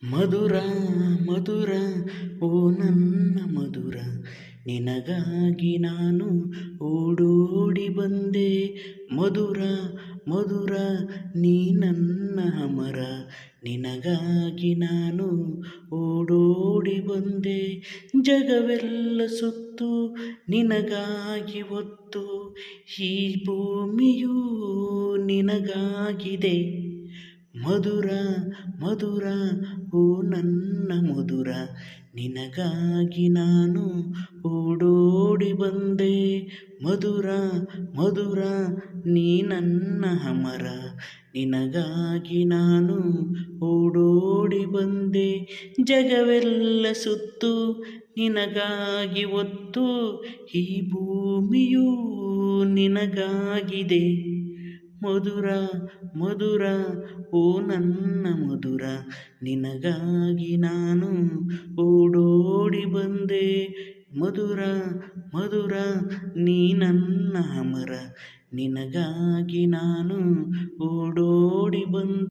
ಮಧುರ ಮಧುರ ಓ ನನ್ನ ಮಧುರ, ನಿನಗಾಗಿ ನಾನು ಓಡೋಡಿ ಬಂದೆ. ಮಧುರ ಮಧುರ ನೀ ನನ್ನ ಅಮರ, ನಿನಗಾಗಿ ನಾನು ಓಡೋಡಿ ಬಂದೆ. ಜಗವೆಲ್ಲ ಸುತ್ತು ನಿನಗಾಗಿ ಹೊತ್ತು, ಈ ಭೂಮಿಯೂ ನಿನಗಾಗಿದೆ. ಮಧುರ ಮಧುರ ಓ ನನ್ನ ಮಧುರ, ನಿನಗಾಗಿ ನಾನು ಓಡೋಡಿ ಬಂದೆ. ಮಧುರ ಮಧುರ ನೀ ನನ್ನ ಅಮರ, ನಿನಗಾಗಿ ನಾನು ಓಡೋಡಿ ಬಂದೆ. ಜಗವೆಲ್ಲ ಸುತ್ತು ನಿನಗಾಗಿ ಹೊತ್ತು, ಈ ಭೂಮಿಯೂ ನಿನಗಾಗಿದೆ. ಮಧುರ ಮಧುರ ಓ ನನ್ನ ಮಧುರ, ನಿನಗಾಗಿ ನಾನು ಓಡೋಡಿ ಬಂದೆ. ಮಧುರ ಮಧುರ ನೀ ನನ್ನ ಅಮರ, ನಿನಗಾಗಿ ನಾನು ಓಡೋಡಿ ಬಂದೆ.